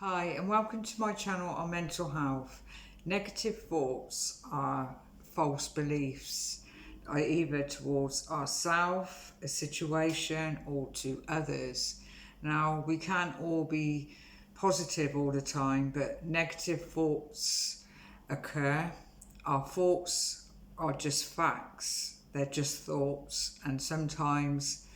Hi, and welcome to my channel on mental health. Negative thoughts are false beliefs, either towards ourselves, a situation, or to others. Now, we can't all be positive all the time, but negative thoughts occur. Our thoughts are just facts, they're just thoughts, and sometimes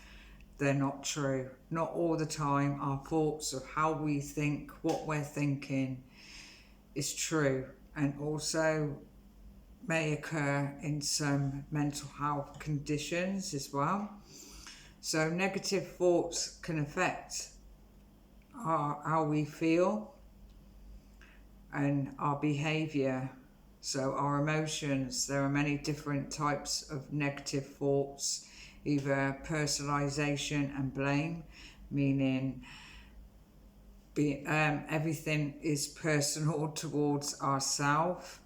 they're not true. Not all the time our thoughts of how we think, what we're thinking is true, and also may occur in some mental health conditions as well. So negative thoughts can affect how we feel and our behaviour. So our emotions, there are many different types of negative thoughts, either personalization and blame, meaning everything is personal towards ourselves,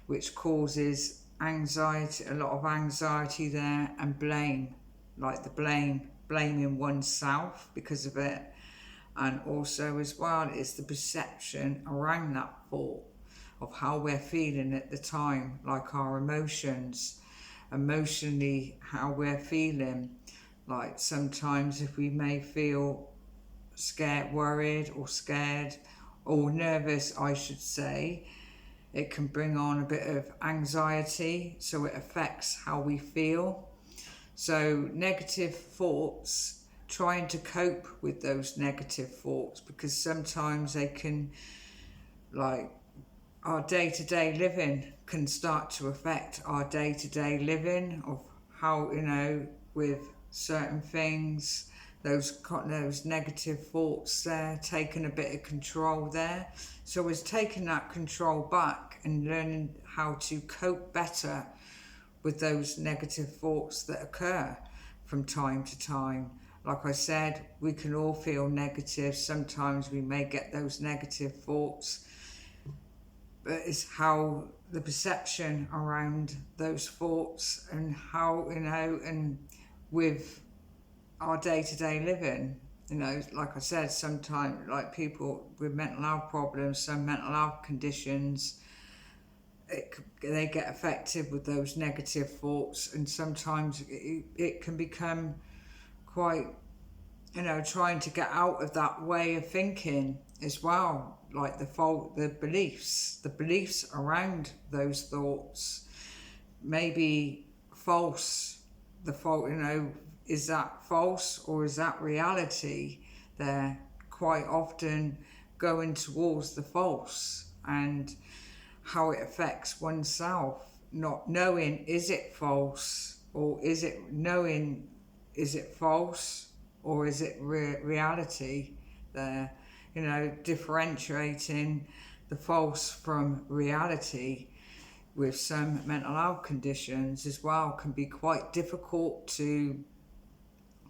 which causes anxiety, a lot of anxiety there, and blame, like the blaming oneself because of it. And also as well is the perception around that thought of how we're feeling at the time, like our emotionally how we're feeling. Like sometimes if we may feel scared, worried or nervous, I should say, it can bring on a bit of anxiety, so it affects how we feel. So negative thoughts, trying to cope with those negative thoughts, because sometimes they can, like, our day-to-day living can start to affect our day-to-day living of how, with certain things, those negative thoughts there, taking a bit of control there. So it's taking that control back and learning how to cope better with those negative thoughts that occur from time to time. Like I said, we can all feel negative. Sometimes we may get those negative thoughts, but it's how the perception around those thoughts and how, and with our day-to-day living, like I said, sometimes, like people with mental health problems, some mental health conditions, they get affected with those negative thoughts, and sometimes it can become quite, trying to get out of that way of thinking as well, like the beliefs around those thoughts may be false. The fault, is that false or is that reality? They're quite often going towards the false, and how it affects oneself, not knowing is it false or is it false or is it reality there, differentiating the false from reality with some mental health conditions as well can be quite difficult to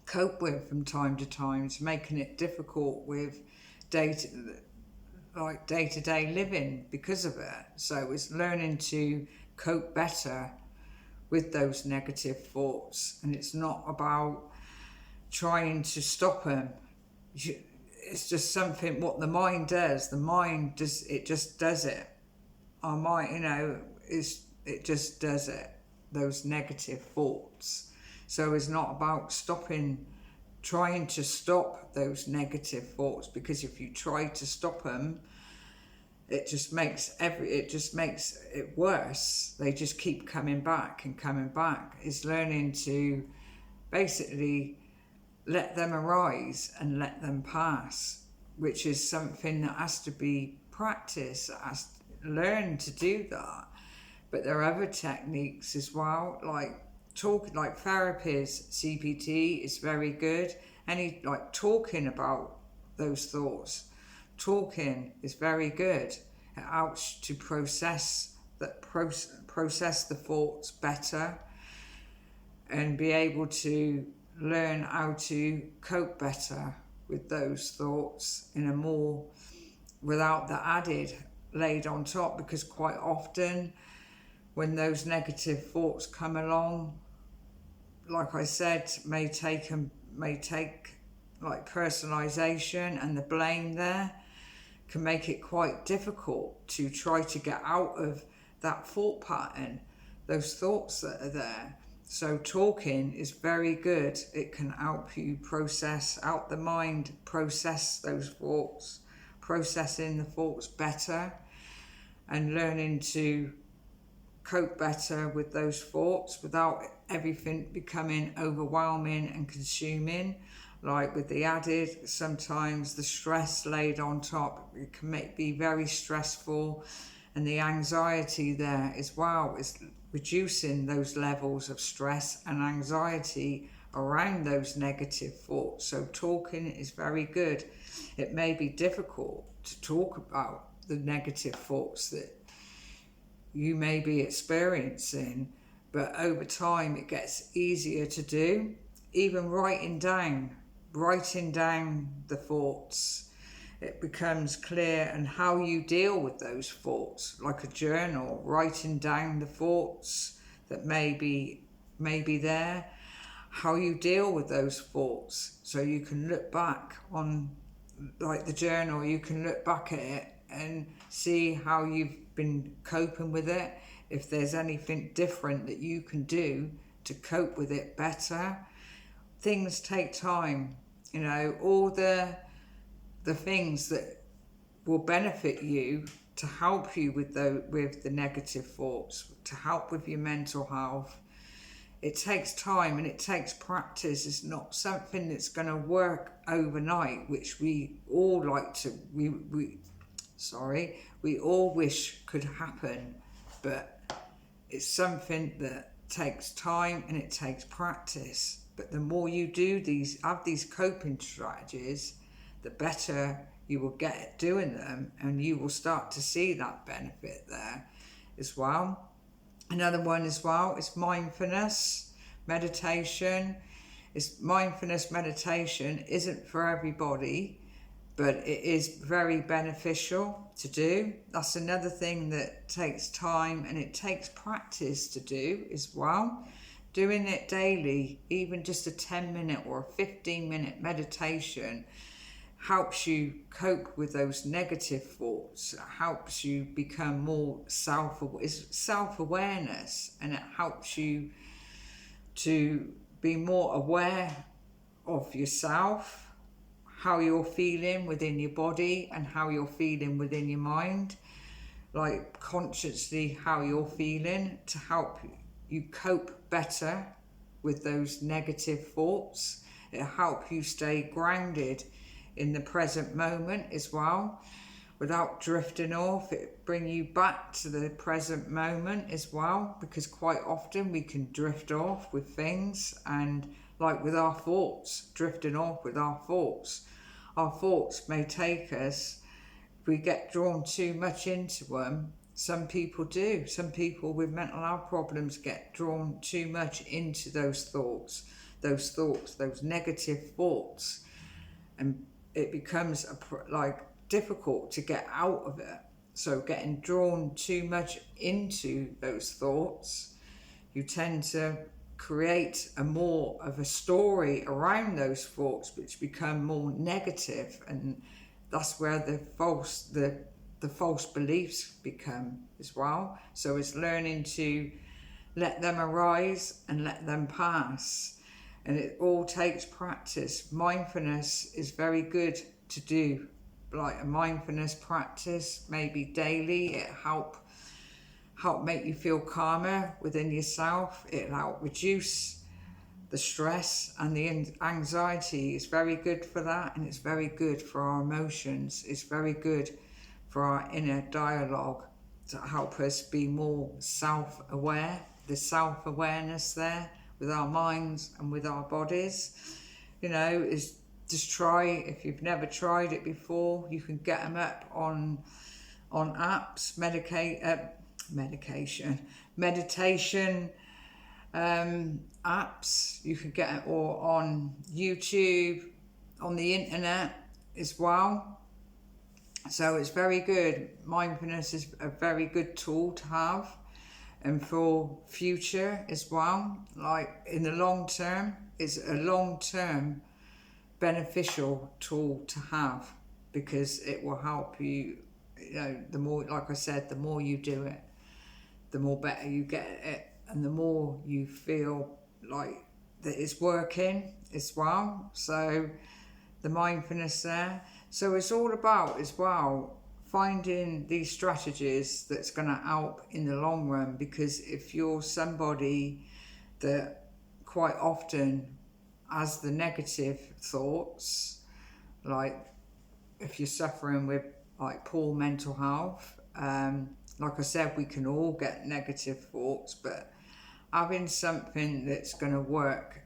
cope with from time to time. It's making it difficult with day-to-day living because of it. So it's learning to cope better with those negative thoughts, and it's not about trying to stop them. It's just something what the mind does. The mind just does it. Our mind, it just does it, those negative thoughts. So it's not about trying to stop those negative thoughts, because if you try to stop them, it just makes it worse. They just keep coming back and coming back. It's learning to basically let them arise and let them pass, which is something that has to be practiced, learn to do that. But there are other techniques as well, like therapies, CBT is very good. Talking about those thoughts, talking is very good. It helps to process the thoughts better and be able to learn how to cope better with those thoughts in a more, without the added laid on top, because quite often when those negative thoughts come along, like I said, may take like personalization and the blame there can make it quite difficult to try to get out of that thought pattern, those thoughts that are there. So talking is very good. It can help you process out the mind, process those thoughts, processing the thoughts better, and learning to cope better with those thoughts without everything becoming overwhelming and consuming. Like with the added, sometimes the stress laid on top, it can be very stressful, and the anxiety there as well is reducing those levels of stress and anxiety around those negative thoughts. So talking is very good. It may be difficult to talk about the negative thoughts that you may be experiencing, but over time it gets easier to do. Even writing down the thoughts, it becomes clear, and how you deal with those thoughts, like a journal, writing down the thoughts that may be there, how you deal with those thoughts, so you can look back on, like the journal, you can look back at it and see how you've been coping with it, if there's anything different that you can do to cope with it better. Things take time, all the things that will benefit you to help you with the negative thoughts, to help with your mental health. It takes time and it takes practice. It's not something that's going to work overnight, which we all we all wish could happen, but it's something that takes time and it takes practice. But the more you have these coping strategies, the better you will get at doing them, and you will start to see that benefit there as well. Another one as well is mindfulness meditation. Mindfulness meditation isn't for everybody, but it is very beneficial to do. That's another thing that takes time and it takes practice to do as well. Doing it daily, even just a 10-minute or a 15-minute meditation, helps you cope with those negative thoughts. It helps you become more self-awareness, and it helps you to be more aware of yourself, how you're feeling within your body and how you're feeling within your mind, like consciously how you're feeling, to help you cope better with those negative thoughts. It'll help you stay grounded in the present moment as well, without drifting off. It bring you back to the present moment as well, because quite often we can drift off with things, and like with our thoughts, drifting off with our thoughts may take us, if we get drawn too much into them. Some people do. Some people with mental health problems get drawn too much into those negative thoughts, and it becomes difficult to get out of it. So getting drawn too much into those thoughts, you tend to create more of a story around those thoughts, which become more negative, and that's where the false beliefs become as well. So it's learning to let them arise and let them pass. And it all takes practice. Mindfulness is very good to do, like a mindfulness practice, maybe daily. It help make you feel calmer within yourself. It'll help reduce the stress and the anxiety. It's very good for that, and it's very good for our emotions. It's very good for our inner dialogue, to help us be more self-aware. The self-awareness there with our minds and with our bodies, is just try. If you've never tried it before, you can get them up on apps, meditation apps. You could get it, or on YouTube, on the internet as well. So it's very good. Mindfulness is a very good tool to have, and for future as well. Like in the long term, it's a long-term beneficial tool to have. because it will help you. You know, the more, like I said, the more you do it, the more better you get at it, and the more you feel like that it's working as well. So the mindfulness there. So it's all about as well finding these strategies that's going to help in the long run, because if you're somebody that quite often has the negative thoughts, like if you're suffering with like poor mental health, like I said, we can all get negative thoughts, but having something that's going to work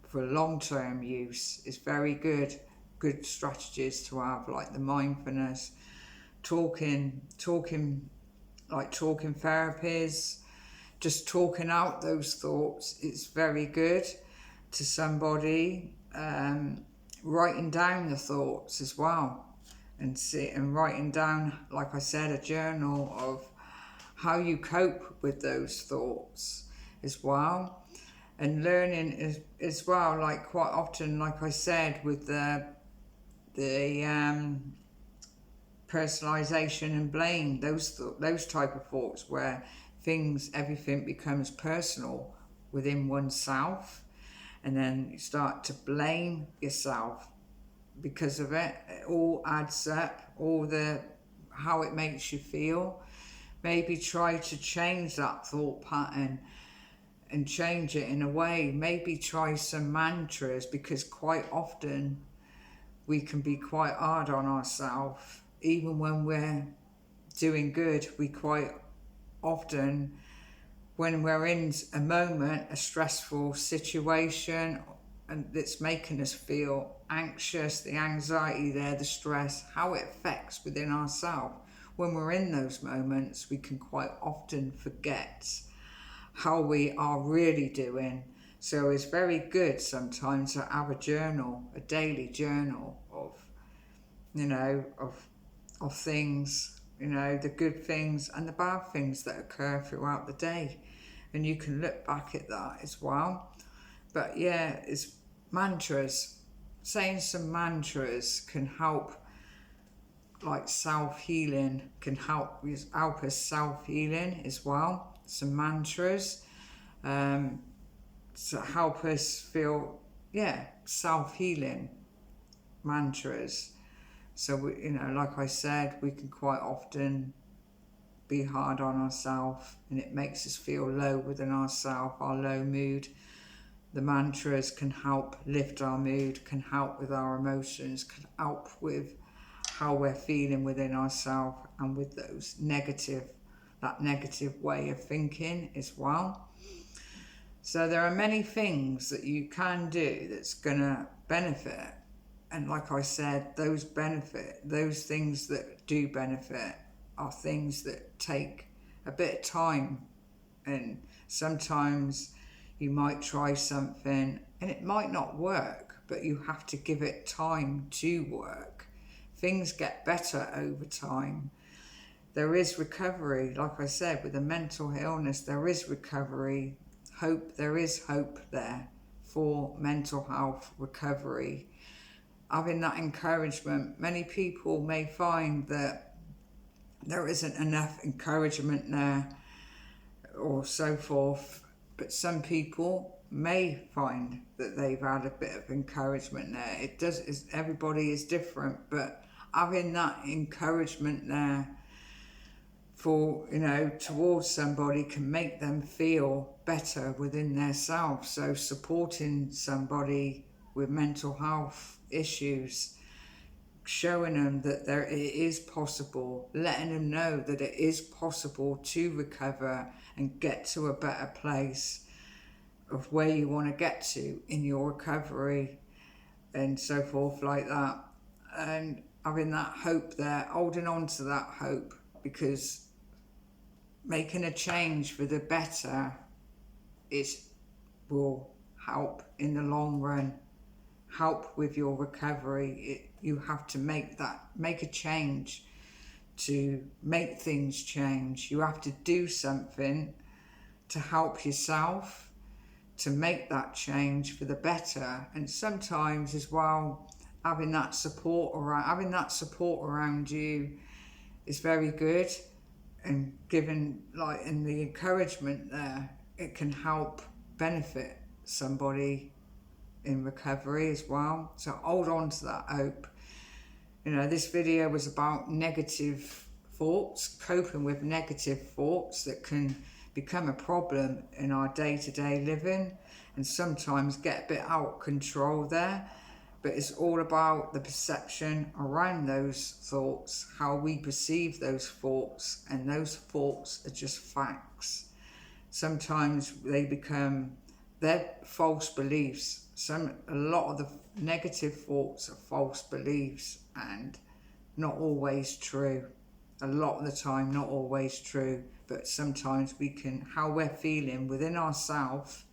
for long-term use is very good. Good strategies to have, like the mindfulness, talking therapies, just talking out those thoughts. It's very good to somebody. Writing down the thoughts as well, and writing down, like I said, a journal of how you cope with those thoughts as well. And learning as well, like quite often, like I said, with the personalization and blame, those type of thoughts where everything becomes personal within oneself, and then you start to blame yourself because of it. It all adds up, how it makes you feel. Maybe try to change that thought pattern and change it in a way. Maybe try some mantras, because quite often we can be quite hard on ourselves. Even when we're doing good, we quite often, when we're in a moment, a stressful situation, and that's making us feel anxious, the anxiety there, the stress, how it affects within ourselves. When we're in those moments, we can quite often forget how we are really doing. So it's very good sometimes to have a journal, a daily journal of, of things, the good things and the bad things that occur throughout the day. And you can look back at that as well. But yeah, it's mantras. Saying some mantras can help, like self-healing, can help us self-healing as well. Some mantras to help us feel, self-healing mantras. So like I said, we can quite often be hard on ourselves, and it makes us feel low within ourselves, our low mood. The mantras can help lift our mood, can help with our emotions, can help with how we're feeling within ourselves, and with that negative way of thinking as well. So there are many things that you can do that's going to benefit. And like I said, those things that do benefit are things that take a bit of time. And sometimes you might try something and it might not work, but you have to give it time to work. Things get better over time. There is recovery, like I said, with a mental illness, there is recovery. There is hope there for mental health recovery. Having that encouragement, many people may find that there isn't enough encouragement there or so forth, but some people may find that they've had a bit of encouragement there. Everybody is different, but having that encouragement there for, towards somebody can make them feel better within themselves. So supporting somebody with mental health issues, showing them that it is possible, letting them know that it is possible to recover and get to a better place of where you want to get to in your recovery and so forth like that. And having that hope there, holding on to that hope, because making a change for the better will help in the long run, help with your recovery. You have to make a change to make things change. You have to do something to help yourself to make that change for the better. And sometimes as well, having that support around you is very good, and given like in the encouragement there, it can help benefit somebody in recovery as well. So hold on to that hope. You know, this video was about negative thoughts, coping with negative thoughts that can become a problem in our day-to-day living and sometimes get a bit out of control there. But it's all about the perception around those thoughts, how we perceive those thoughts, and those thoughts are just facts. Sometimes they're false beliefs. A lot of the negative thoughts are false beliefs and not always true. A lot of the time, not always true, but sometimes how we're feeling within ourselves,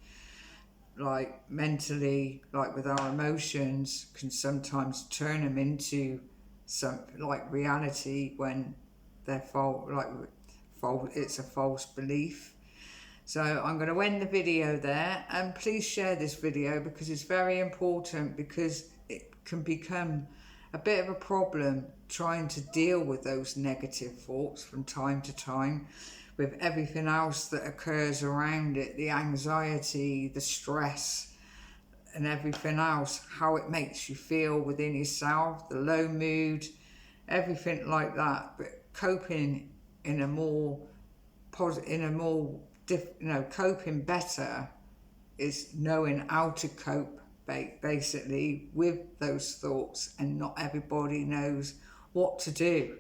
like mentally, like with our emotions, can sometimes turn them into some like reality when they're it's a false belief. So I'm going to end the video there, and please share this video because it's very important, because it can become a bit of a problem trying to deal with those negative thoughts from time to time, with everything else that occurs around it, the anxiety, the stress and everything else, how it makes you feel within yourself, the low mood, everything like that. But coping in a more coping better is knowing how to cope basically with those thoughts, and not everybody knows what to do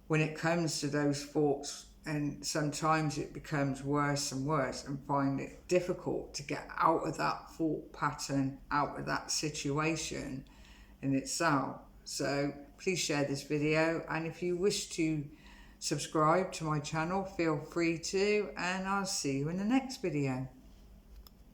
when it comes to those thoughts, and sometimes it becomes worse and worse, and find it difficult to get out of that thought pattern, out of that situation in itself. So please share this video, and if you wish to subscribe to my channel, feel free to, and I'll see you in the next video.